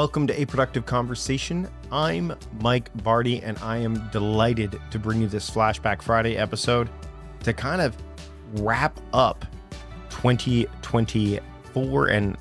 welcome to A Productive Conversation. I'm Mike Vardy, and I am delighted to bring you this Flashback Friday episode to kind of wrap up 2024 and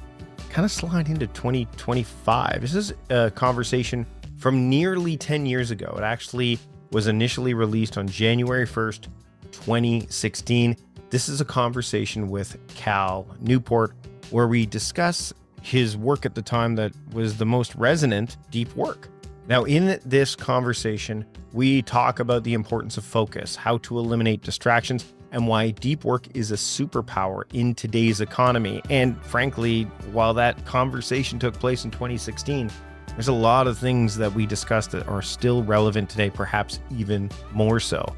kind of slide into 2025. This is a conversation from nearly 10 years ago. It actually was initially released on January 1st, 2016. This is a conversation with Cal Newport, where we discuss his work at the time that was the most resonant, deep work. Now, in this conversation, we talk about the importance of focus, how to eliminate distractions, and why deep work is a superpower in today's economy. And frankly, while that conversation took place in 2016, there's a lot of things that we discussed that are still relevant today, perhaps even more so.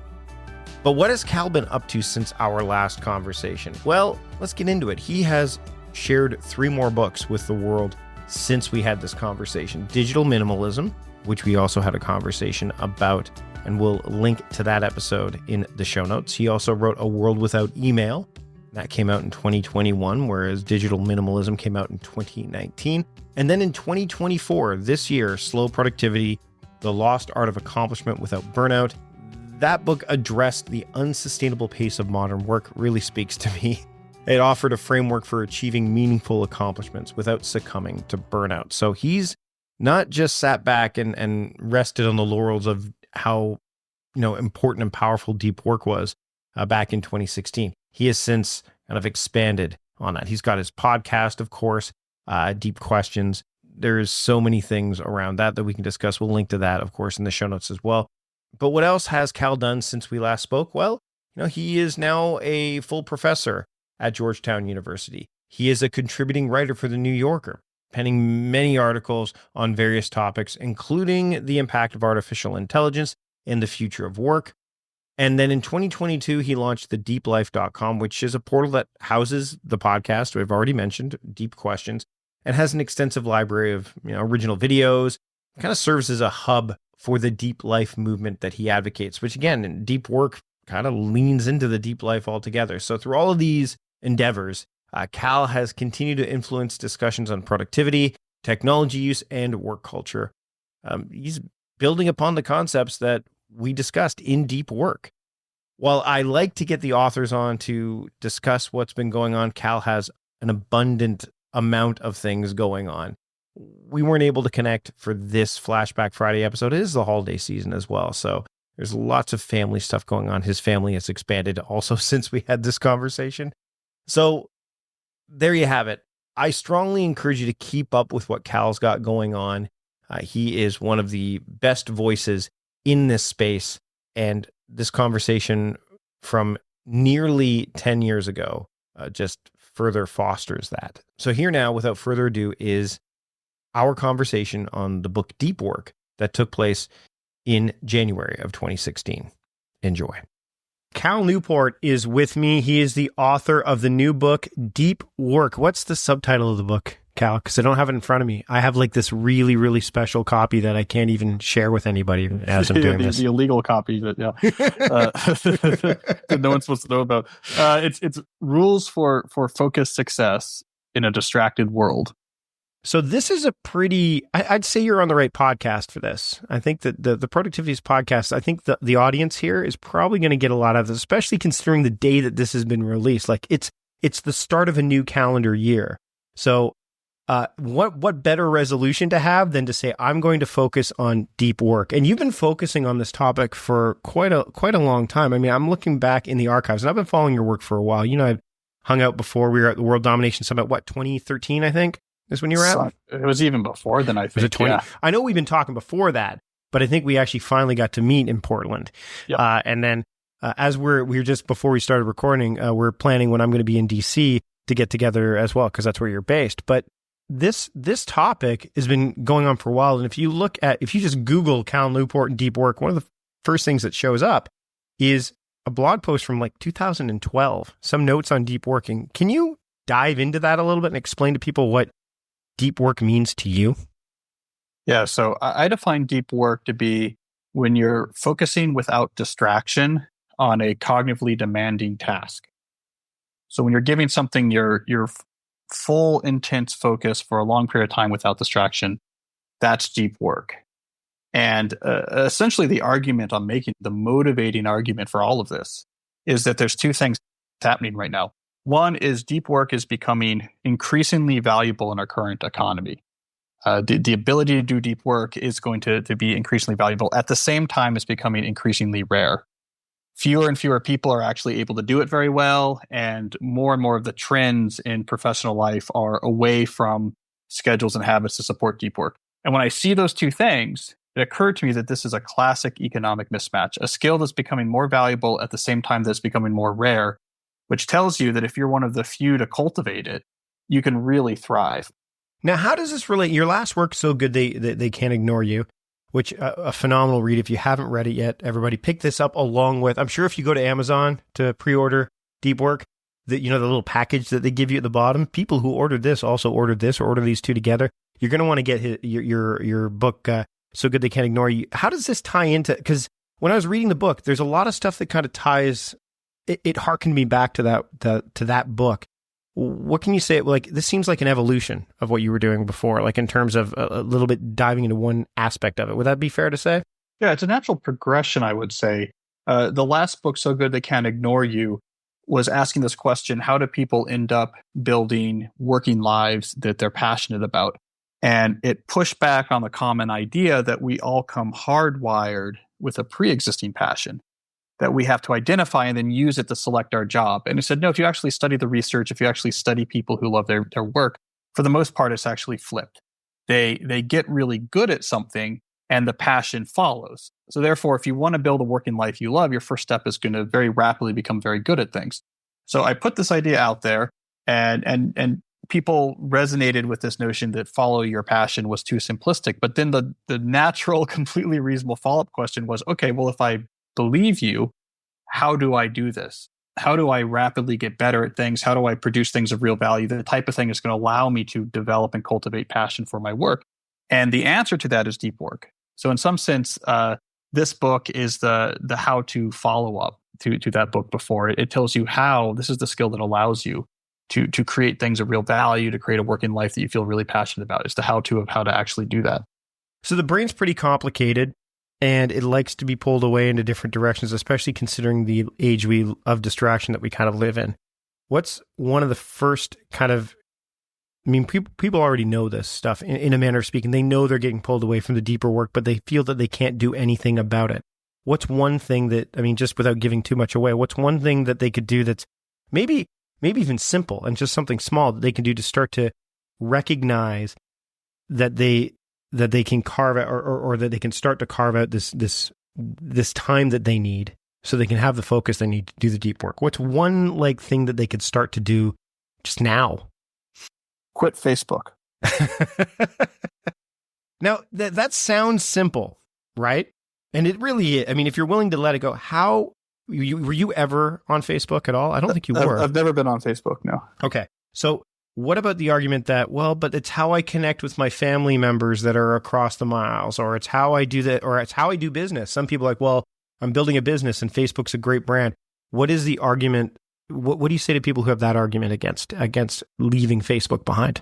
But what has Cal been up to since our last conversation? Well, let's get into it. He has shared 3 more books with the world since we had this conversation. Digital Minimalism, which we also had a conversation about, and we'll link to that episode in the show notes. He also wrote A World Without Email. That came out in 2021, whereas Digital Minimalism came out in 2019. And then in 2024, this year, Slow Productivity, The Lost Art of Accomplishment Without Burnout. That book addressed the unsustainable pace of modern work. Really speaks to me. It offered a framework for achieving meaningful accomplishments without succumbing to burnout. So he's not just sat back and rested on the laurels of how important and powerful deep work was back in 2016. He has since kind of expanded on that. He's got his podcast, of course, Deep Questions. There's so many things around that we can discuss. We'll link to that, of course, in the show notes as well. But what else has Cal done since we last spoke? Well, he is now a full professor at Georgetown University. He is a contributing writer for The New Yorker, penning many articles on various topics, including the impact of artificial intelligence and the future of work. And then in 2022, he launched thedeeplife.com, which is a portal that houses the podcast we've already mentioned, Deep Questions, and has an extensive library of original videos. It kind of serves as a hub for the deep life movement that he advocates, which again, deep work kind of leans into the deep life altogether. So through all of these endeavors, Cal has continued to influence discussions on productivity, technology use, and work culture. He's building upon the concepts that we discussed in Deep Work. While I like to get the authors on to discuss what's been going on, Cal has an abundant amount of things going on. We weren't able to connect for this Flashback Friday episode. It is the holiday season as well, so there's lots of family stuff going on. His family has expanded also since we had this conversation. So there you have it. I strongly encourage you to keep up with what Cal's got going on. He is one of the best voices in this space, and this conversation from nearly 10 years ago just further fosters that. So here now, without further ado, is our conversation on the book Deep Work that took place in January of 2016. Enjoy. Cal Newport is with me. He is the author of the new book, Deep Work. What's the subtitle of the book, Cal? Because I don't have it in front of me. I have like this really, really special copy that I can't even share with anybody as I'm doing this. The illegal copy that that no one's supposed to know about. It's Rules for Focused Success in a Distracted World. So this is a pretty, I'd say you're on the right podcast for this. I think that the Productivities podcast, I think the audience here is probably going to get a lot out of this, especially considering the day that this has been released. Like it's the start of a new calendar year. So what better resolution to have than to say, I'm going to focus on deep work. And you've been focusing on this topic for quite a long time. I mean, I'm looking back in the archives and I've been following your work for a while. I've hung out before. We were at the World Domination Summit, 2013, I think? Is when you were at? It was even before then, I think. Was it 20? Yeah. I know we've been talking before that, but I think we actually finally got to meet in Portland. Yep. And then as we're just before we started recording, we're planning when I'm going to be in DC to get together as well, because that's where you're based. But this topic has been going on for a while. And if you just Google Cal Newport and Deep Work, one of the first things that shows up is a blog post from like 2012, some notes on deep working. Can you dive into that a little bit and explain to people what deep work means to you? Yeah, so I define deep work to be when you're focusing without distraction on a cognitively demanding task. So when you're giving something your full intense focus for a long period of time without distraction, that's deep work. And essentially the argument I'm making, the motivating argument for all of this, is that there's two things happening right now. One is deep work is becoming increasingly valuable in our current economy. The ability to do deep work is going to be increasingly valuable. At the same time, it's becoming increasingly rare. Fewer and fewer people are actually able to do it very well, and more of the trends in professional life are away from schedules and habits to support deep work. And when I see those two things, it occurred to me that this is a classic economic mismatch, a skill that's becoming more valuable at the same time that's becoming more rare, which tells you that if you're one of the few to cultivate it, you can really thrive. Now, how does this relate? Your last work, So Good They Can't Ignore You, which a phenomenal read. If you haven't read it yet, everybody pick this up along with, I'm sure if you go to Amazon to pre-order Deep Work, the little package that they give you at the bottom, people who ordered this also ordered this or order these two together. You're going to want to get your book, So Good They Can't Ignore You. How does this tie into, because when I was reading the book, there's a lot of stuff that kind of ties, it harkened me back to that book. What can you say? Like, this seems like an evolution of what you were doing before, like in terms of a little bit diving into one aspect of it. Would that be fair to say? Yeah, it's a natural progression, I would say. The last book, So Good They Can't Ignore You, was asking this question: how do people end up building working lives that they're passionate about? And it pushed back on the common idea that we all come hardwired with a pre-existing passion that we have to identify and then use it to select our job. And it said, no, if you actually study the research, if you actually study people who love their work, for the most part, it's actually flipped. They get really good at something and the passion follows. So therefore, if you want to build a working life you love, your first step is going to very rapidly become very good at things. So I put this idea out there, and people resonated with this notion that follow your passion was too simplistic. But then the natural, completely reasonable follow-up question was, okay, well, if I believe you, how do I do this? How do I rapidly get better at things? How do I produce things of real value? The type of thing that's going to allow me to develop and cultivate passion for my work. And the answer to that is deep work. So in some sense, this book is the how-to follow-up to that book before. It tells you how this is the skill that allows you to create things of real value, to create a working life that you feel really passionate about. It's the how-to of how to actually do that. So the brain's pretty complicated, and it likes to be pulled away into different directions, especially considering the age of distraction that we kind of live in. What's one of the first kind of, I mean, people already know this stuff in a manner of speaking. They know they're getting pulled away from the deeper work, but they feel that they can't do anything about it. What's one thing that, I mean, just without giving too much away, what's one thing that they could do that's maybe even simple and just something small that they can do to start to recognize that they can carve out or that they can start to carve out this time that they need so they can have the focus they need to do the deep work? What's one thing that they could start to do just now? Quit Facebook. Now, that sounds simple, right? And it really is. I mean, if you're willing to let it go, were you ever on Facebook at all? I don't think you were. I've never been on Facebook, no. Okay. So what about the argument that, well, but it's how I connect with my family members that are across the miles, or it's how I do that, or it's how I do business? Some people are like, well, I'm building a business and Facebook's a great brand. What is the argument? What do you say to people who have that argument against leaving Facebook behind?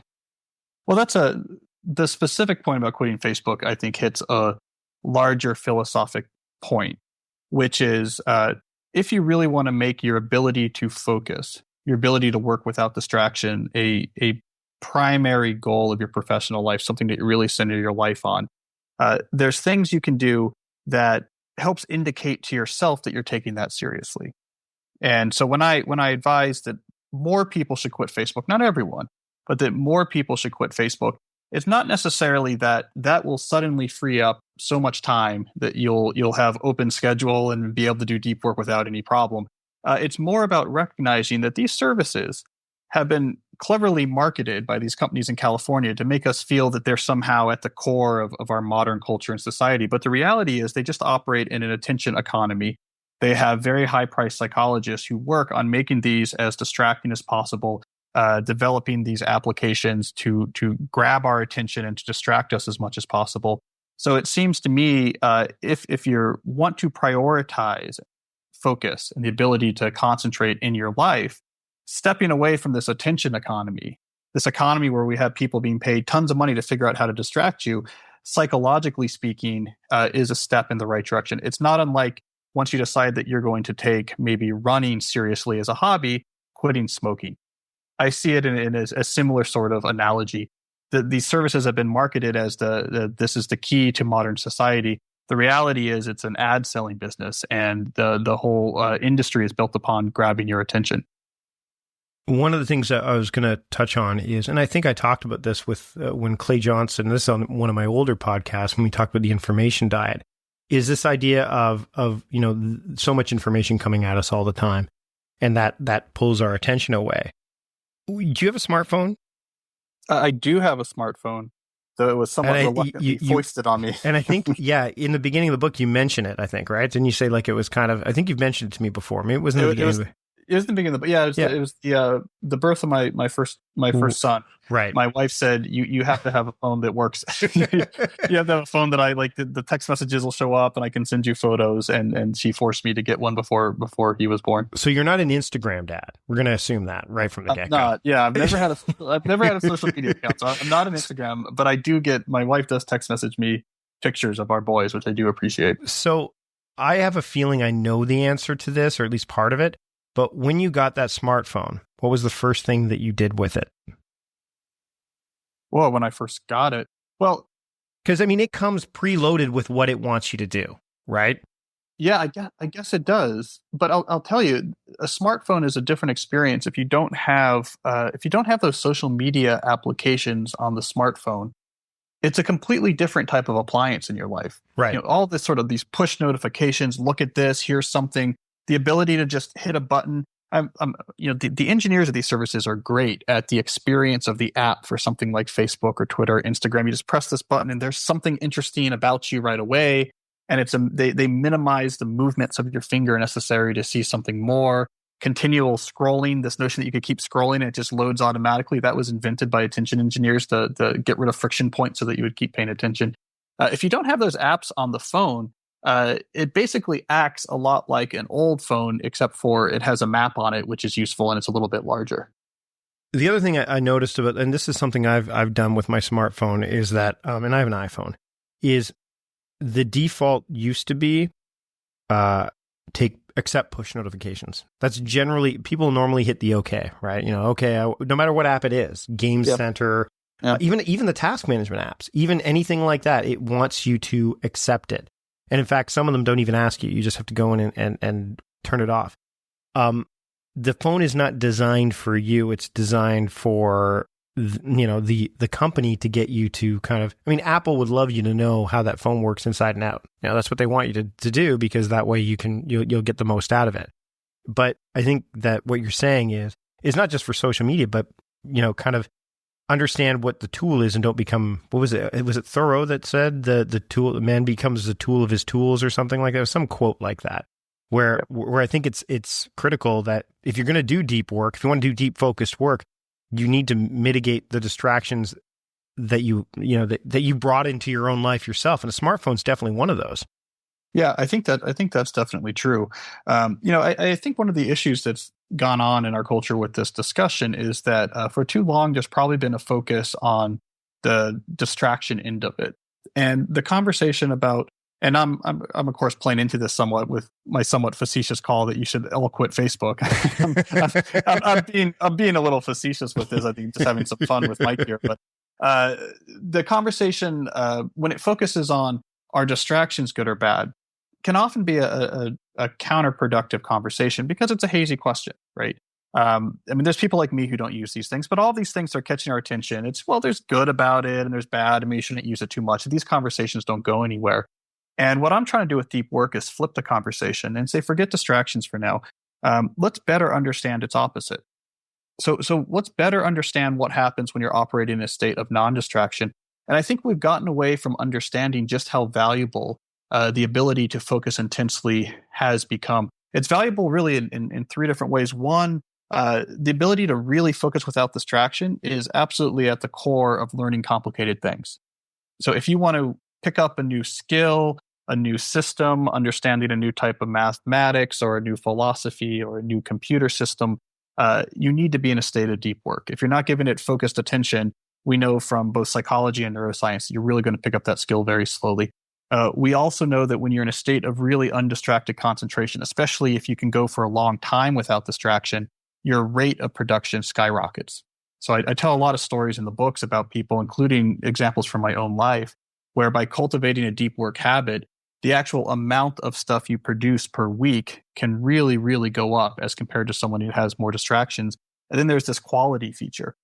Well, the specific point about quitting Facebook, I think, hits a larger philosophic point, which is if you really want to make your ability to focus, your ability to work without distraction, a primary goal of your professional life, something that you really center your life on, there's things you can do that helps indicate to yourself that you're taking that seriously. And so when I advise that more people should quit Facebook, not everyone, but that more people should quit Facebook, it's not necessarily that will suddenly free up so much time that you'll have open schedule and be able to do deep work without any problem. It's more about recognizing that these services have been cleverly marketed by these companies in California to make us feel that they're somehow at the core of our modern culture and society. But the reality is they just operate in an attention economy. They have very high-priced psychologists who work on making these as distracting as possible, developing these applications to grab our attention and to distract us as much as possible. So it seems to me, if you want to prioritize focus and the ability to concentrate in your life, stepping away from this attention economy, this economy where we have people being paid tons of money to figure out how to distract you, psychologically speaking, is a step in the right direction. It's not unlike once you decide that you're going to take maybe running seriously as a hobby, quitting smoking. I see it in a similar sort of analogy. These services have been marketed as this is the key to modern society. The reality is it's an ad selling business, and the whole industry is built upon grabbing your attention. One of the things that I was going to touch on is, and I think I talked about this with when Clay Johnson, this is on one of my older podcasts when we talked about the information diet, is this idea of so much information coming at us all the time, and that pulls our attention away. Do you have a smartphone? I do have a smartphone, though it was somewhat reluctantly foisted on me. And I think, in the beginning of the book, you mention it, I think, right? Didn't you say like it was kind of, I think you've mentioned it to me before. Maybe it wasn't the beginning. It was the beginning of the book. Yeah, it was the birth of my first son. Right. My wife said, you have to have a phone that works. You have to have a phone that I like, the text messages will show up and I can send you photos. And she forced me to get one before he was born. So you're not an Instagram dad. We're going to assume that right from the get-go. Not, yeah. I've never had a social media account. So I'm not an Instagram, but I do my wife does text message me pictures of our boys, which I do appreciate. So I have a feeling I know the answer to this, or at least part of it. But when you got that smartphone, what was the first thing that you did with it? Well, when I first got it, because it comes preloaded with what it wants you to do, right? Yeah, I guess it does. But I'll tell you, a smartphone is a different experience if you don't have those social media applications on the smartphone. It's a completely different type of appliance in your life, right? All this sort of these push notifications. Look at this. Here's something. The ability to just hit a button. The engineers of these services are great at the experience of the app for something like Facebook or Twitter, or Instagram. You just press this button and there's something interesting about you right away. And they minimize the movements of your finger necessary to see something more. Continual scrolling, this notion that you could keep scrolling and it just loads automatically. That was invented by attention engineers to get rid of friction points so that you would keep paying attention. If you don't have those apps on the phone, it basically acts a lot like an old phone, except for it has a map on it, which is useful and it's a little bit larger. The other thing I noticed about, and this is something I've done with my smartphone, is that, and I have an iPhone, is the default used to be accept push notifications. That's generally, people normally hit the okay, right? No matter what app it is, Game Center, even the task management apps, even anything like that, it wants you to accept it. And in fact, some of them don't even ask you. You just have to go in and turn it off. The phone is not designed for you. It's designed for the company to get you to kind of. Apple would love you to know how that phone works inside and out. That's what they want you to do, because that way you'll get the most out of it. But I think that what you're saying is not just for social media, but kind of understand what the tool is and don't become, what was it? Was it Thoreau that said the tool, the man becomes the tool of his tools or something like that? Some quote like that, where I think it's critical that if you're going to do deep work, if you want to do deep focused work, you need to mitigate the distractions that you brought into your own life yourself. And a smartphone's definitely one of those. Yeah, I think that's definitely true. I think one of the issues that's gone on in our culture with this discussion is that for too long, there's probably been a focus on the distraction end of it. And the conversation about, and I'm of course playing into this somewhat with my somewhat facetious call that you should quit Facebook. I'm being a little facetious with this. I think just having some fun with Mike here, but the conversation when it focuses on are distractions good or bad can often be a counterproductive conversation because it's a hazy question, right? There's people like me who don't use these things, but all these things are catching our attention. It's, there's good about it and there's bad. You shouldn't use it too much. These conversations don't go anywhere. And what I'm trying to do with deep work is flip the conversation and say, forget distractions for now. Let's better understand its opposite. So let's better understand what happens when you're operating in a state of non-distraction. And I think we've gotten away from understanding just how valuable the ability to focus intensely has become. It's valuable really in three different ways. One, the ability to really focus without distraction is absolutely at the core of learning complicated things. So if you want to pick up a new skill, a new system, understanding a new type of mathematics or a new philosophy or a new computer system, you need to be in a state of deep work. If you're not giving it focused attention, we know from both psychology and neuroscience that you're really going to pick up that skill very slowly. We also know that when you're in a state of really undistracted concentration, especially if you can go for a long time without distraction, your rate of production skyrockets. So I tell a lot of stories in the books about people, including examples from my own life, where by cultivating a deep work habit, the actual amount of stuff you produce per week can really, really go up as compared to someone who has more distractions. And then there's this quality feature.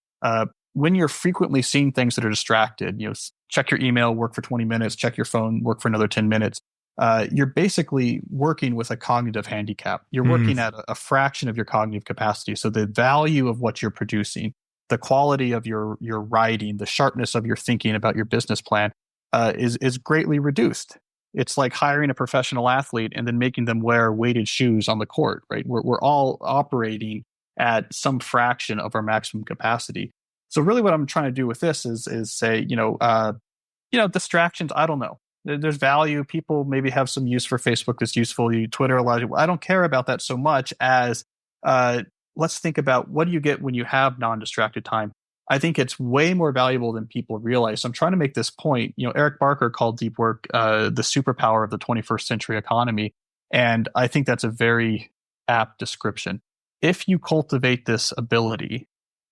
When you're frequently seeing things that are distracted, check your email, work for 20 minutes, check your phone, work for another 10 minutes. You're basically working with a cognitive handicap. You're working at a fraction of your cognitive capacity. So the value of what you're producing, the quality of your writing, the sharpness of your thinking about your business plan is greatly reduced. It's like hiring a professional athlete and then making them wear weighted shoes on the court, right? We're all operating at some fraction of our maximum capacity. So really what I'm trying to do with this is say, distractions, I don't know. There's value. People maybe have some use for Facebook that's useful. Twitter allows you. I don't care about that so much as let's think about what do you get when you have non-distracted time. I think it's way more valuable than people realize. So I'm trying to make this point. Eric Barker called deep work the superpower of the 21st century economy. And I think that's a very apt description. If you cultivate this ability,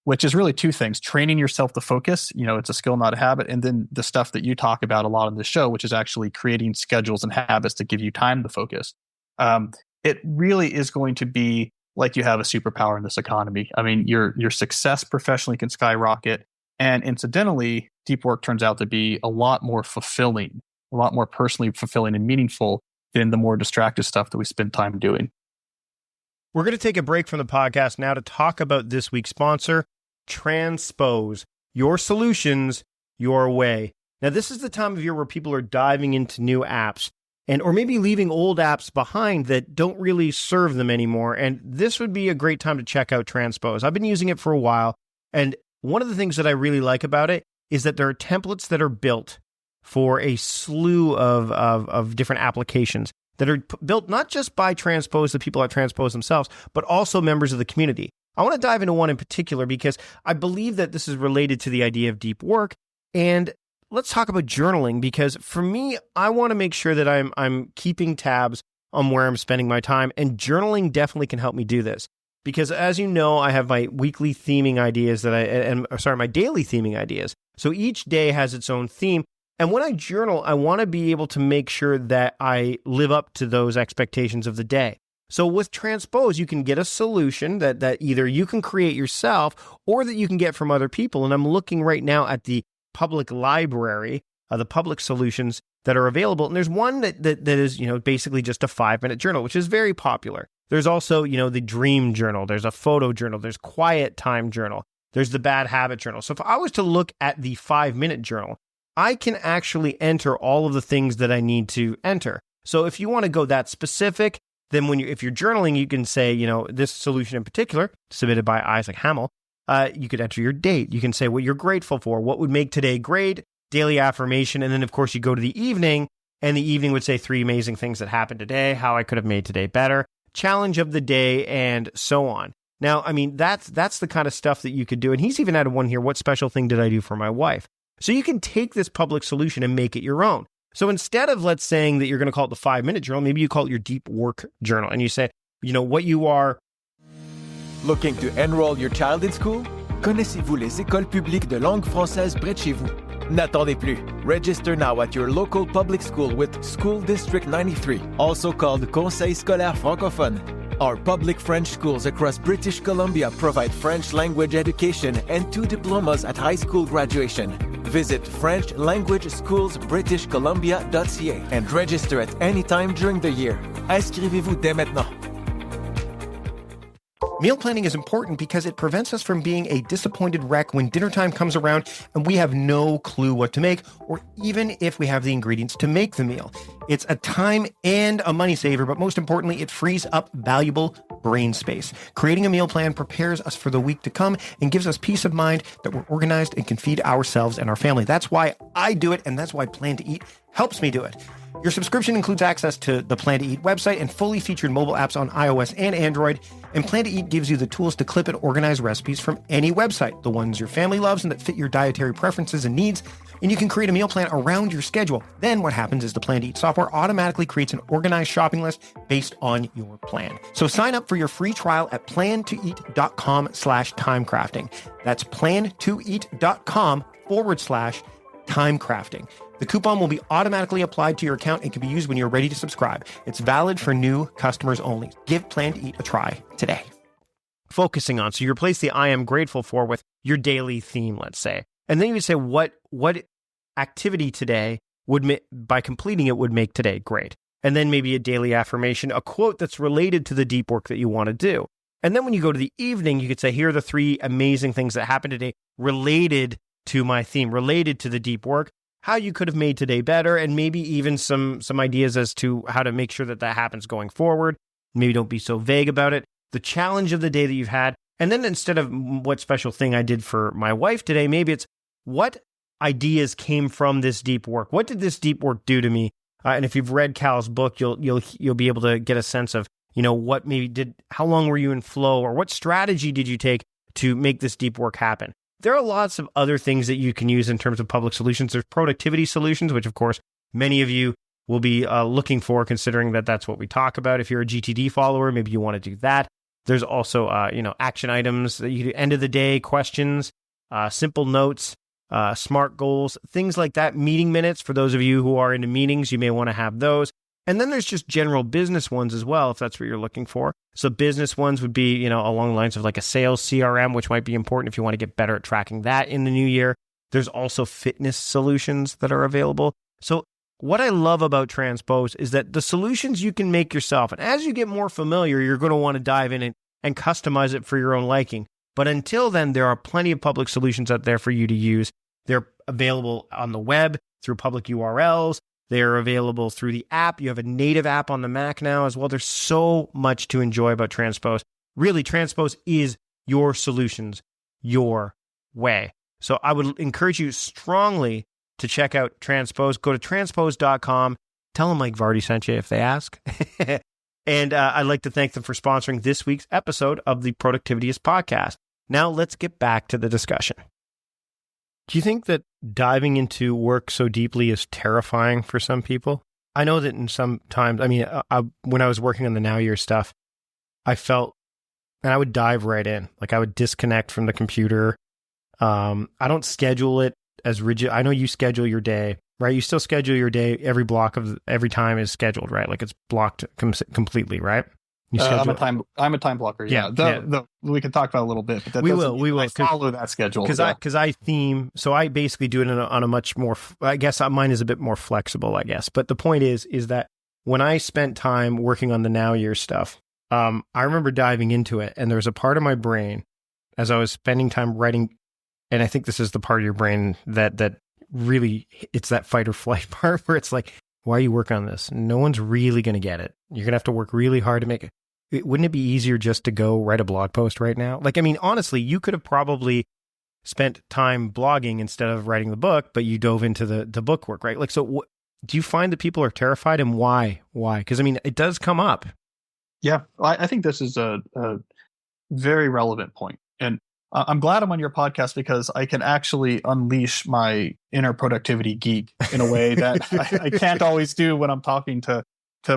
which is really two things, training yourself to focus, it's a skill, not a habit. And then the stuff that you talk about a lot on the show, which is actually creating schedules and habits to give you time to focus. It really is going to be like you have a superpower in this economy. I mean, your success professionally can skyrocket. And incidentally, deep work turns out to be a lot more fulfilling, a lot more personally fulfilling and meaningful than the more distracted stuff that we spend time doing. We're going to take a break from the podcast now to talk about this week's sponsor, Transpose, your solutions, your way. Now, this is the time of year where people are diving into new apps or maybe leaving old apps behind that don't really serve them anymore. And this would be a great time to check out Transpose. I've been using it for a while. And one of the things that I really like about it is that there are templates that are built for a slew of different applications that are built not just by Transpose, the people at Transpose themselves, but also members of the community. I want to dive into one in particular because I believe that this is related to the idea of deep work. And let's talk about journaling, because for me, I want to make sure that I'm keeping tabs on where I'm spending my time, and journaling definitely can help me do this. Because as you know, I have my weekly theming ideas my daily theming ideas. So each day has its own theme. And when I journal, I want to be able to make sure that I live up to those expectations of the day. So with Transpose, you can get a solution that either you can create yourself or that you can get from other people. And I'm looking right now at the public library, the public solutions that are available. And there's one that is, basically just a 5-minute journal, which is very popular. There's also, the dream journal. There's a photo journal. There's quiet time journal. There's the bad habit journal. So if I was to look at the 5-minute journal, I can actually enter all of the things that I need to enter. So if you want to go that specific, then if you're journaling, you can say, this solution in particular, submitted by Isaac Hamel, you could enter your date. You can say what you're grateful for, what would make today great, daily affirmation, and then of course you go to the evening, and the evening would say 3 amazing things that happened today, how I could have made today better, challenge of the day, and so on. Now, I mean, that's the kind of stuff that you could do. And he's even added one here, what special thing did I do for my wife? So you can take this public solution and make it your own. So instead of, let's saying that you're going to call it the 5-minute journal, maybe you call it your deep work journal, and you say, what you are. Looking to enroll your child in school? Connaissez-vous les écoles publiques de langue française près de chez vous? N'attendez plus. Register now at your local public school with School District 93, also called Conseil scolaire francophone. Our public French schools across British Columbia provide French language education and 2 diplomas at high school graduation. Visit FrenchLanguageSchoolsBritishColumbia.ca and register at any time during the year. Inscrivez-vous dès maintenant. Meal planning is important because it prevents us from being a disappointed wreck when dinner time comes around and we have no clue what to make, or even if we have the ingredients to make the meal. It's a time and a money saver, but most importantly, it frees up valuable brain space. Creating a meal plan prepares us for the week to come and gives us peace of mind that we're organized and can feed ourselves and our family. That's why I do it, and that's why Plan to Eat helps me do it. Your subscription includes access to the Plan to Eat website and fully featured mobile apps on iOS and Android. And Plan to Eat gives you the tools to clip and organize recipes from any website, the ones your family loves and that fit your dietary preferences and needs. And you can create a meal plan around your schedule. Then what happens is the Plan to Eat software automatically creates an organized shopping list based on your plan. So sign up for your free trial at plantoeat.com/timecrafting. That's plantoeat.com/timecrafting. The coupon will be automatically applied to your account and can be used when you're ready to subscribe. It's valid for new customers only. Give Plan to Eat a try today. Focusing on, so you replace the I am grateful for with your daily theme, let's say. And then you would say, what activity today by completing it would make today great? And then maybe a daily affirmation, a quote that's related to the deep work that you want to do. And then when you go to the evening, you could say, here are the 3 amazing things that happened today related to my theme, related to the deep work, how you could have made today better, and maybe even some ideas as to how to make sure that happens going forward. Maybe don't be so vague about it. The challenge of the day that you've had. And then instead of what special thing I did for my wife today, maybe it's what ideas came from this deep work? What did this deep work do to me? And if you've read Cal's book, you'll be able to get a sense of, what how long were you in flow, or what strategy did you take to make this deep work happen? There are lots of other things that you can use in terms of public solutions. There's productivity solutions, which of course, many of you will be looking for, considering that that's what we talk about. If you're a GTD follower, maybe you want to do that. There's also, action items that you do, end of the day questions, simple notes, SMART goals, things like that. Meeting minutes, for those of you who are into meetings, you may want to have those. And then there's just general business ones as well, if that's what you're looking for. So business ones would be, along the lines of like a sales CRM, which might be important if you want to get better at tracking that in the new year. There's also fitness solutions that are available. So what I love about Transpose is that the solutions you can make yourself. And as you get more familiar, you're going to want to dive in and customize it for your own liking. But until then, there are plenty of public solutions out there for you to use. They're available on the web through public URLs. They're available through the app. You have a native app on the Mac now as well. There's so much to enjoy about Transpose. Really, Transpose is your solutions, your way. So I would encourage you strongly to check out Transpose. Go to transpose.com. Tell them Mike Vardy sent you if they ask. And I'd like to thank them for sponsoring this week's episode of the Productivityist podcast. Now let's get back to the discussion. Do you think that diving into work so deeply is terrifying for some people? I know that in some times, when I was working on the Now Year stuff, I felt, and I would dive right in. Like I would disconnect from the computer. I don't schedule it as rigid. I know you schedule your day, right? You still schedule your day. Every block of every time is scheduled, right? Like it's blocked completely, right? I'm a time blocker. Yeah. We can talk about it a little bit, but we will follow that schedule because I theme. So I basically do it on a much more. I guess mine is a bit more flexible. I guess, but the point is that when I spent time working on the Now Year stuff, I remember diving into it, and there was a part of my brain as I was spending time writing, and I think this is the part of your brain that really, it's that fight or flight part where it's like, why are you working on this? No one's really going to get it. You're going to have to work really hard to make it. Wouldn't it be easier just to go write a blog post right now? Honestly, you could have probably spent time blogging instead of writing the book, but you dove into the book work, right? Do you find that people are terrified, and why? Why? Because, it does come up. Yeah, I think this is a very relevant point. And I'm glad I'm on your podcast because I can actually unleash my inner productivity geek in a way that I can't always do when I'm talking to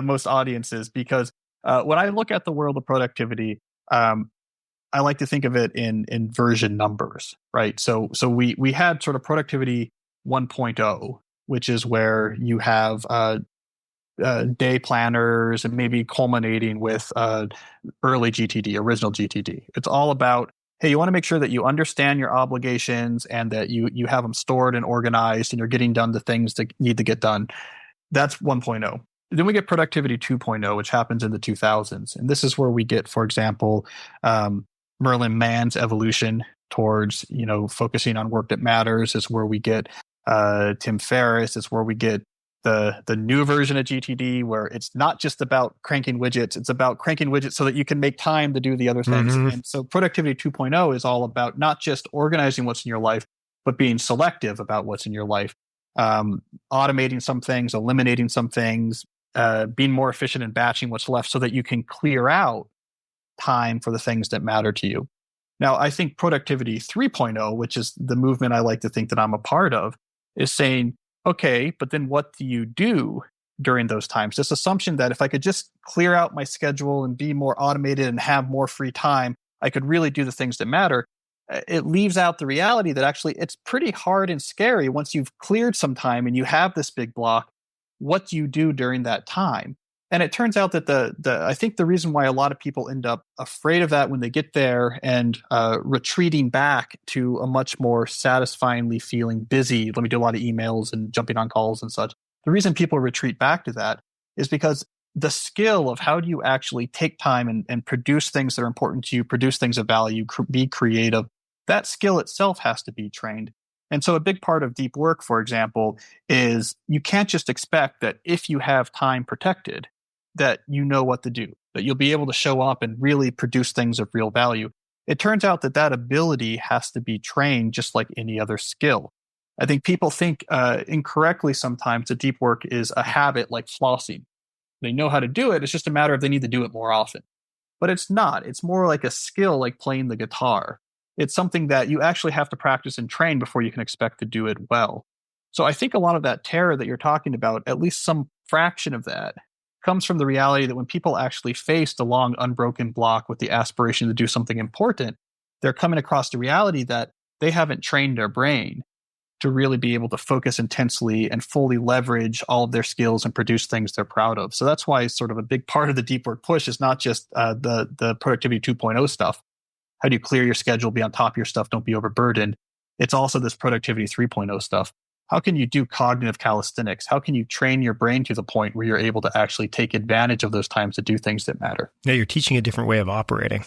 most audiences. Because when I look at the world of productivity, I like to think of it in version numbers, right? So we had sort of productivity 1.0, which is where you have day planners and maybe culminating with early GTD, original GTD. It's all about, hey, you want to make sure that you understand your obligations and that you have them stored and organized and you're getting done the things that need to get done. That's 1.0. Then we get productivity 2.0, which happens in the 2000s. And this is where we get, for example, Merlin Mann's evolution towards, focusing on work that matters. Is where we get Tim Ferriss. It's where we get the new version of GTD, where it's not just about cranking widgets. It's about cranking widgets so that you can make time to do the other things. Mm-hmm. And so productivity 2.0 is all about not just organizing what's in your life, but being selective about what's in your life. automating some things, eliminating some things, being more efficient in batching what's left so that you can clear out time for the things that matter to you. Now, I think productivity 3.0, which is the movement I like to think that I'm a part of, is saying, okay, but then what do you do during those times? This assumption that if I could just clear out my schedule and be more automated and have more free time, I could really do the things that matter. It leaves out the reality that actually it's pretty hard and scary once you've cleared some time and you have this big block. What do you do during that time? And it turns out that I think the reason why a lot of people end up afraid of that when they get there and retreating back to a much more satisfyingly feeling busy, let me do a lot of emails and jumping on calls and such. The reason people retreat back to that is because the skill of how do you actually take time and produce things that are important to you, produce things of value, be creative, that skill itself has to be trained. And so a big part of deep work, for example, is you can't just expect that if you have time protected, that you know what to do, that you'll be able to show up and really produce things of real value. It turns out that that ability has to be trained just like any other skill. I think people think incorrectly sometimes that deep work is a habit like flossing. They know how to do it. It's just a matter of they need to do it more often. But it's not. It's more like a skill like playing the guitar. It's something that you actually have to practice and train before you can expect to do it well. So I think a lot of that terror that you're talking about, at least some fraction of that, comes from the reality that when people actually face the long unbroken block with the aspiration to do something important, they're coming across the reality that they haven't trained their brain to really be able to focus intensely and fully leverage all of their skills and produce things they're proud of. So that's why sort of a big part of the deep work push is not just the productivity 2.0 stuff. How do you clear your schedule, be on top of your stuff, don't be overburdened? It's also this productivity 3.0 stuff. How can you do cognitive calisthenics? How can you train your brain to the point where you're able to actually take advantage of those times to do things that matter? Yeah, you're teaching a different way of operating.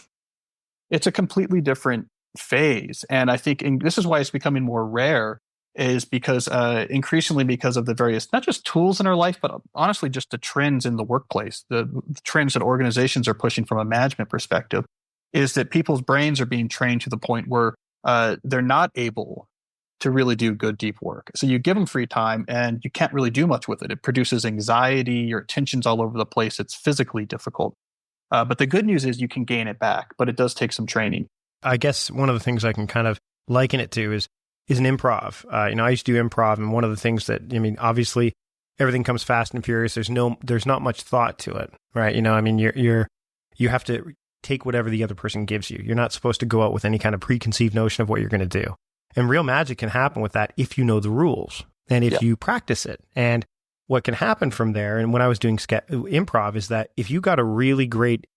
It's a completely different phase. And I think this is why it's becoming more rare, is because increasingly because of the various, not just tools in our life, but honestly just the trends in the workplace, the trends that organizations are pushing from a management perspective, is that people's brains are being trained to the point where they're not able to really do good deep work. So you give them free time and you can't really do much with it. It produces anxiety, your attention's all over the place. It's physically difficult. But the good news is you can gain it back, but it does take some training. I guess one of the things I can kind of liken it to is an improv. I used to do improv, and one of the things that, obviously everything comes fast and furious. There's not much thought to it, right? You have to take whatever the other person gives you. You're not supposed to go out with any kind of preconceived notion of what you're going to do. And real magic can happen with that if you know the rules and if you practice it. And what can happen from there, and when I was doing improv, is that if you got a really great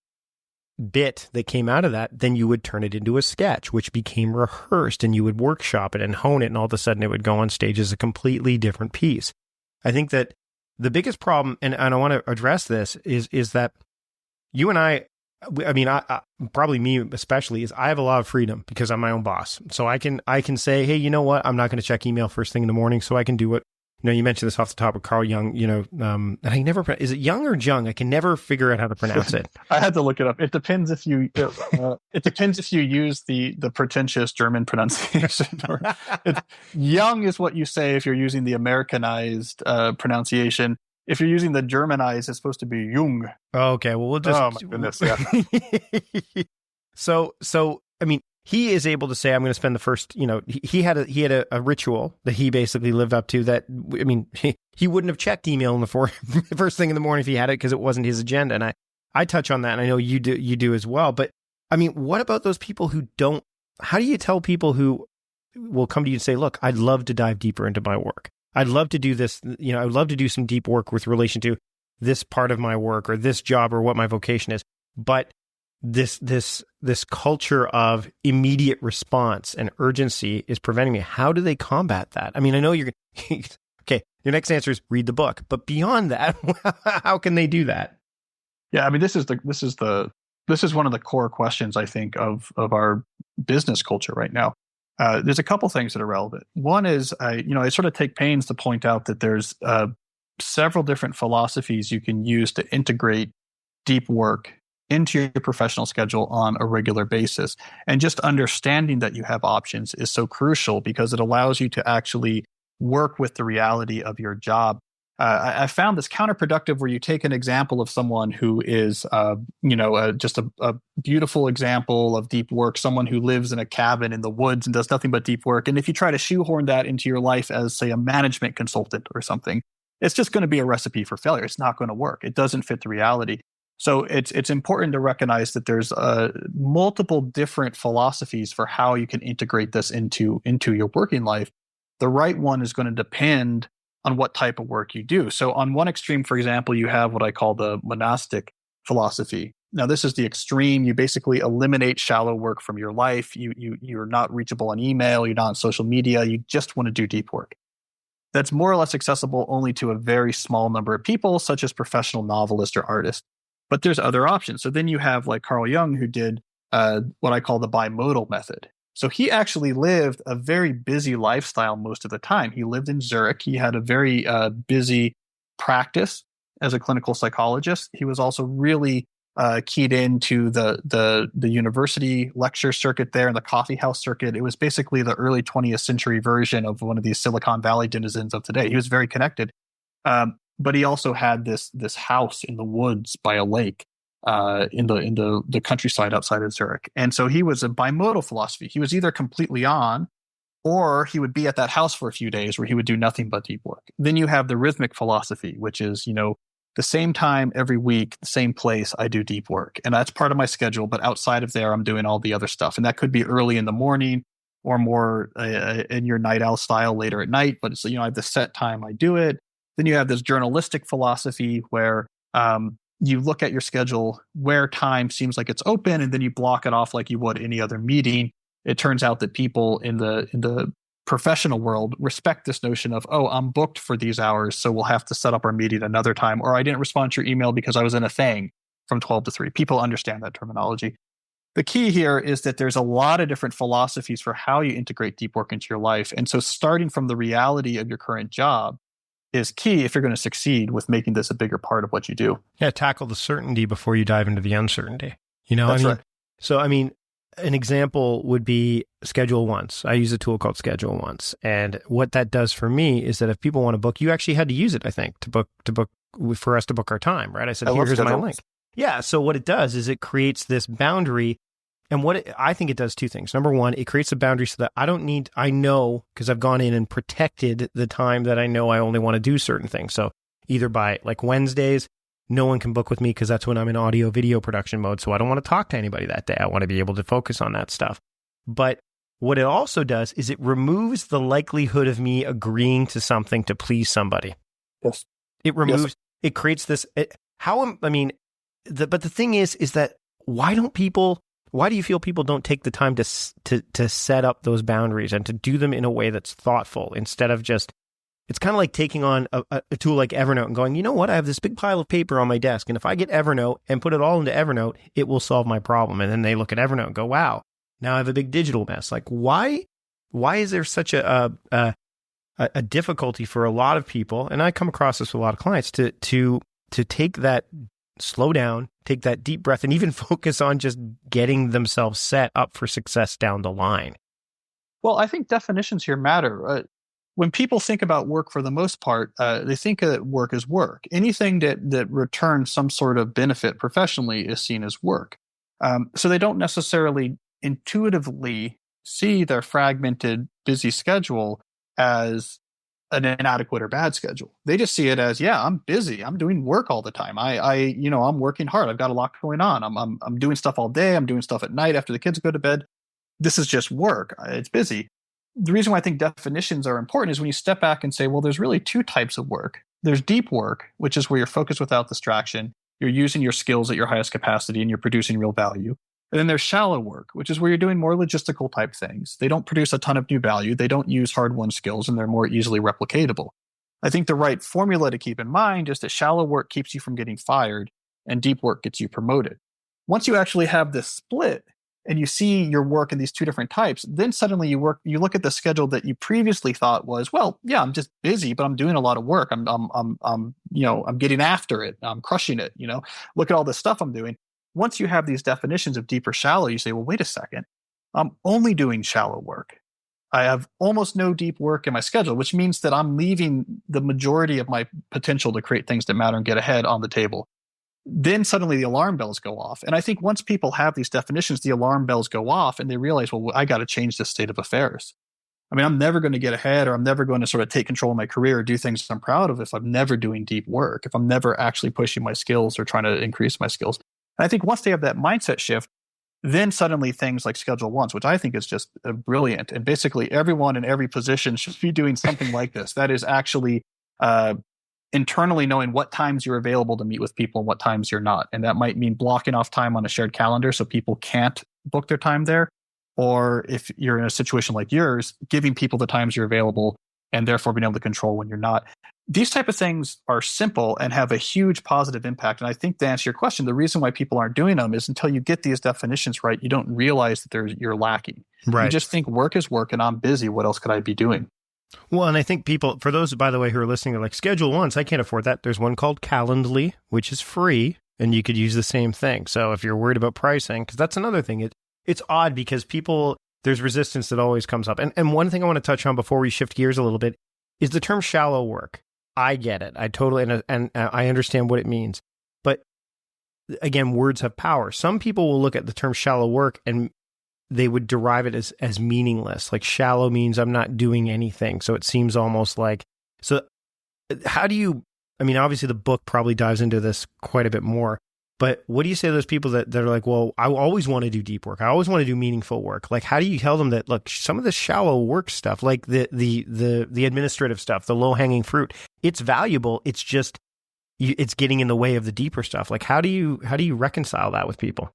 bit that came out of that, then you would turn it into a sketch, which became rehearsed, and you would workshop it and hone it, and all of a sudden it would go on stage as a completely different piece. I think that the biggest problem, and I want to address this, is that you and I probably me especially, is I have a lot of freedom because I'm my own boss. So I can say, hey, you know what? I'm not going to check email first thing in the morning. So I can do what, you mentioned this off the top with Carl Jung, and I never, is it Jung or Jung? I can never figure out how to pronounce it. I had to look it up. It depends if you, use the pretentious German pronunciation. Jung is what you say if you're using the Americanized pronunciation. If you're using the Germanized, it's supposed to be Jung. Okay, well, we'll just... Oh, my goodness, yeah. So, he is able to say, I'm going to spend the first, he had a ritual that he basically lived up to that, he wouldn't have checked email in the first thing in the morning if he had it because it wasn't his agenda. And I touch on that, and I know you do as well. But, what about those people who don't... How do you tell people who will come to you and say, look, I'd love to dive deeper into my work. I'd love to do this, I'd love to do some deep work with relation to this part of my work or this job or what my vocation is. But this culture of immediate response and urgency is preventing me. How do they combat that? I know you're okay. Your next answer is read the book, but beyond that, how can they do that? Yeah, this is one of the core questions, I think, of our business culture right now. There's a couple things that are relevant. One is, I sort of take pains to point out that there's several different philosophies you can use to integrate deep work into your professional schedule on a regular basis. And just understanding that you have options is so crucial because it allows you to actually work with the reality of your job. I found this counterproductive where you take an example of someone who is, just a beautiful example of deep work, someone who lives in a cabin in the woods and does nothing but deep work. And if you try to shoehorn that into your life as, say, a management consultant or something, it's just going to be a recipe for failure. It's not going to work. It doesn't fit the reality. So it's important to recognize that there's multiple different philosophies for how you can integrate this into your working life. The right one is going to depend on what type of work you do. So on one extreme, for example, you have what I call the monastic philosophy. Now, this is the extreme. You basically eliminate shallow work from your life. You're not reachable on email. You're not on social media. You just want to do deep work. That's more or less accessible only to a very small number of people, such as professional novelists or artists. But there's other options. So then you have like Carl Jung, who did what I call the bimodal method. So he actually lived a very busy lifestyle most of the time. He lived in Zurich. He had a very busy practice as a clinical psychologist. He was also really keyed into the university lecture circuit there and the coffee house circuit. It was basically the early 20th century version of one of these Silicon Valley denizens of today. He was very connected. But he also had this house in the woods by a lake. In the countryside outside of Zurich. And so he was a bimodal philosophy. He was either completely on, or he would be at that house for a few days where he would do nothing but deep work. Then you have the rhythmic philosophy, which is, the same time every week, the same place, I do deep work. And that's part of my schedule. But outside of there, I'm doing all the other stuff. And that could be early in the morning or more in your night owl style later at night. But it's, I have the set time I do it. Then you have this journalistic philosophy where, you look at your schedule where time seems like it's open, and then you block it off like you would any other meeting. It turns out that people in the professional world respect this notion of, oh, I'm booked for these hours, so we'll have to set up our meeting another time, or I didn't respond to your email because I was in a thing from 12 to 3. People understand that terminology. The key here is that there's a lot of different philosophies for how you integrate deep work into your life. And so starting from the reality of your current job is key if you're going to succeed with making this a bigger part of what you do. Yeah, tackle the certainty before you dive into the uncertainty. That's right. So, an example would be Schedule Once. I use a tool called Schedule Once. And what that does for me is that if people want to book, you actually had to use it, I think, to book for us to book our time, right? I said, here's my link. Yeah. So what it does is it creates this boundary. And I think it does two things. Number one, it creates a boundary so that I know, because I've gone in and protected the time that I know I only want to do certain things. So either by like Wednesdays, no one can book with me because that's when I'm in audio video production mode. So I don't want to talk to anybody that day. I want to be able to focus on that stuff. But what it also does is it removes the likelihood of me agreeing to something to please somebody. Yes. It removes, It creates this, but the thing is that why do you feel people don't take the time to set up those boundaries and to do them in a way that's thoughtful instead of just, it's kind of like taking on a tool like Evernote and going, you know what, I have this big pile of paper on my desk, and if I get Evernote and put it all into Evernote, it will solve my problem. And then they look at Evernote and go, wow, now I have a big digital mess. Like, why is there such a difficulty for a lot of people? And I come across this with a lot of clients to take that, slow down, take that deep breath, and even focus on just getting themselves set up for success down the line. Well, I think definitions here matter. When people think about work, for the most part, they think that work is work. Anything that returns some sort of benefit professionally is seen as work. So they don't necessarily intuitively see their fragmented, busy schedule as an inadequate or bad schedule. They just see it as, yeah, I'm busy. I'm doing work all the time. I'm working hard. I've got a lot going on. I'm doing stuff all day. I'm doing stuff at night after the kids go to bed. This is just work. It's busy. The reason why I think definitions are important is when you step back and say, well, there's really two types of work. There's deep work, which is where you're focused without distraction. You're using your skills at your highest capacity and you're producing real value. And then there's shallow work, which is where you're doing more logistical type things. They don't produce a ton of new value. They don't use hard-won skills, and they're more easily replicatable. I think the right formula to keep in mind is that shallow work keeps you from getting fired and deep work gets you promoted. Once you actually have this split and you see your work in these two different types, then suddenly you look at the schedule that you previously thought was, well, yeah, I'm just busy, but I'm doing a lot of work. I'm getting after it. I'm crushing it. Look at all the stuff I'm doing. Once you have these definitions of deep or shallow, you say, well, wait a second. I'm only doing shallow work. I have almost no deep work in my schedule, which means that I'm leaving the majority of my potential to create things that matter and get ahead on the table. Then suddenly the alarm bells go off. And I think once people have these definitions, the alarm bells go off and they realize, well, I got to change this state of affairs. I mean, I'm never going to get ahead, or I'm never going to sort of take control of my career or do things I'm proud of if I'm never doing deep work, if I'm never actually pushing my skills or trying to increase my skills. And I think once they have that mindset shift, then suddenly things like Schedule Once, which I think is just brilliant. And basically everyone in every position should be doing something like this. That is actually internally knowing what times you're available to meet with people and what times you're not. And that might mean blocking off time on a shared calendar so people can't book their time there. Or if you're in a situation like yours, giving people the times you're available and therefore being able to control when you're not. These type of things are simple and have a huge positive impact. And I think to answer your question, the reason why people aren't doing them is until you get these definitions right, you don't realize that you're lacking. Right. You just think work is work and I'm busy. What else could I be doing? Well, and I think people, for those, by the way, who are listening, are like, Schedule Once, I can't afford that. There's one called Calendly, which is free, and you could use the same thing. So if you're worried about pricing, because that's another thing, it's odd because people, there's resistance that always comes up. And one thing I want to touch on before we shift gears a little bit is the term shallow work. I get it. I totally, and I understand what it means. But again, words have power. Some people will look at the term shallow work and they would derive it as meaningless. Like shallow means I'm not doing anything. So it seems almost like, so how do you, I mean, obviously the book probably dives into this quite a bit more, but what do you say to those people that are like, well, I always want to do deep work. I always want to do meaningful work. Like, how do you tell them that, look, some of the shallow work stuff, like the administrative stuff, the low hanging fruit, it's valuable. It's just, it's getting in the way of the deeper stuff. Like, how do you reconcile that with people?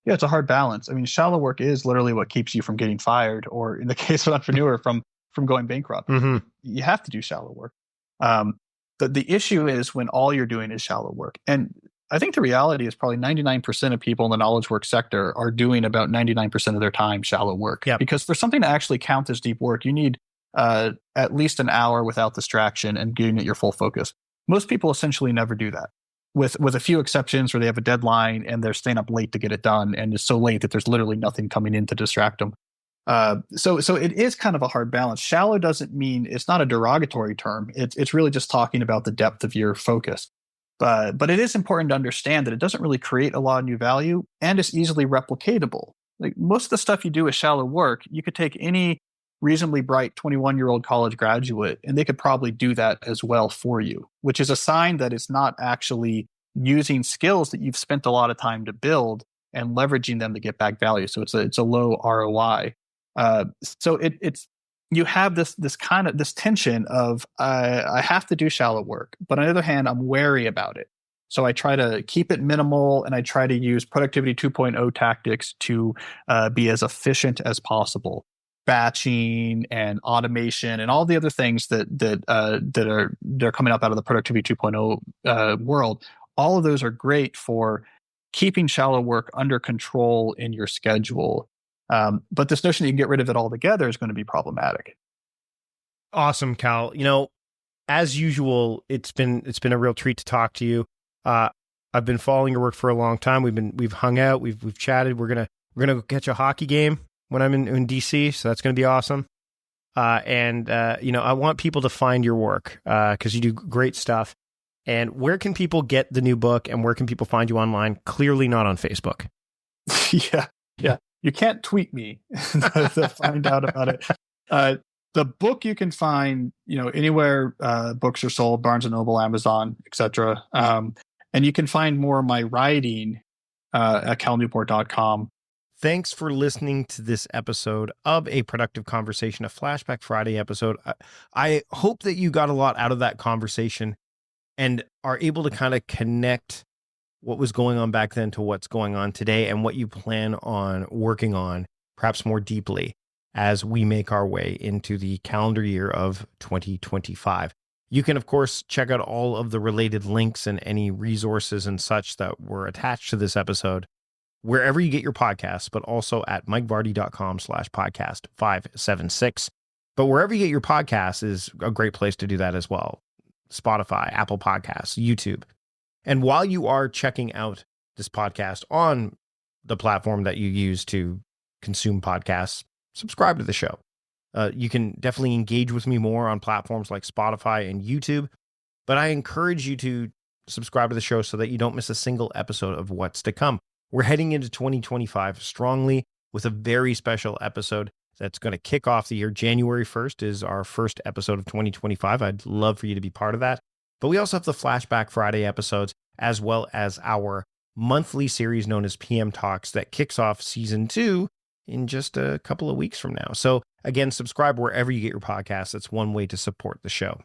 Yeah, it's a hard balance. I mean, shallow work is literally what keeps you from getting fired, or in the case of an entrepreneur, from going bankrupt. Mm-hmm. You have to do shallow work. The issue is when all you're doing is shallow work. And I think the reality is probably 99% of people in the knowledge work sector are doing about 99% of their time shallow work. Yep. Because for something to actually count as deep work, you need at least an hour without distraction and giving it your full focus. Most people essentially never do that, with a few exceptions where they have a deadline and they're staying up late to get it done, and it's so late that there's literally nothing coming in to distract them. So it is kind of a hard balance. Shallow doesn't mean, it's not a derogatory term. It's really just talking about the depth of your focus. But it is important to understand that it doesn't really create a lot of new value and is easily replicatable. Like most of the stuff you do is shallow work. You could take any reasonably bright 21-year-old college graduate and they could probably do that as well for you, which is a sign that it's not actually using skills that you've spent a lot of time to build and leveraging them to get back value. So it's a low ROI. So it's you have this tension of I have to do shallow work, but on the other hand, I'm wary about it. So I try to keep it minimal, and I try to use productivity 2.0 tactics to be as efficient as possible. Batching and automation and all the other things that are coming up out of the productivity 2.0 world. All of those are great for keeping shallow work under control in your schedule. But this notion that you can get rid of it altogether is going to be problematic. Awesome, Cal. You know, as usual, it's been a real treat to talk to you. I've been following your work for a long time. We've hung out, we've chatted. We're gonna go catch a hockey game when I'm in DC, so that's gonna be awesome. And I want people to find your work because you do great stuff. And where can people get the new book, and where can people find you online? Clearly not on Facebook. Yeah. You can't tweet me to find out about it. The book you can find, anywhere books are sold, Barnes & Noble, Amazon, etc. And you can find more of my writing at calnewport.com. Thanks for listening to this episode of A Productive Conversation, a Flashback Friday episode. I hope that you got a lot out of that conversation and are able to kind of connect what was going on back then to what's going on today and what you plan on working on, perhaps more deeply, as we make our way into the calendar year of 2025. You can, of course, check out all of the related links and any resources and such that were attached to this episode wherever you get your podcasts, but also at mikevardy.com/podcast 576. But wherever you get your podcasts is a great place to do that as well. Spotify, Apple Podcasts, YouTube. And while you are checking out this podcast on the platform that you use to consume podcasts, subscribe to the show. You can definitely engage with me more on platforms like Spotify and YouTube, but I encourage you to subscribe to the show so that you don't miss a single episode of what's to come. We're heading into 2025 strongly with a very special episode that's going to kick off the year. January 1st is our first episode of 2025. I'd love for you to be part of that. But we also have the Flashback Friday episodes, as well as our monthly series known as PM Talks that kicks off season 2 in just a couple of weeks from now. So again, subscribe wherever you get your podcasts. That's one way to support the show.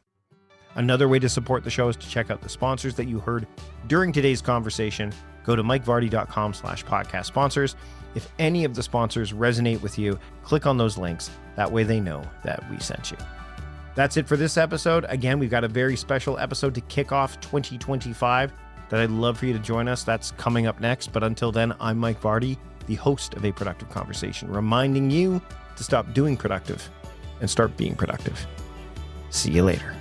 Another way to support the show is to check out the sponsors that you heard during today's conversation. Go to mikevardy.com/podcast sponsors. If any of the sponsors resonate with you, click on those links. That way they know that we sent you. That's it for this episode. Again, we've got a very special episode to kick off 2025 that I'd love for you to join us. That's coming up next. But until then, I'm Mike Vardy, the host of A Productive Conversation, reminding you to stop doing productive and start being productive. See you later.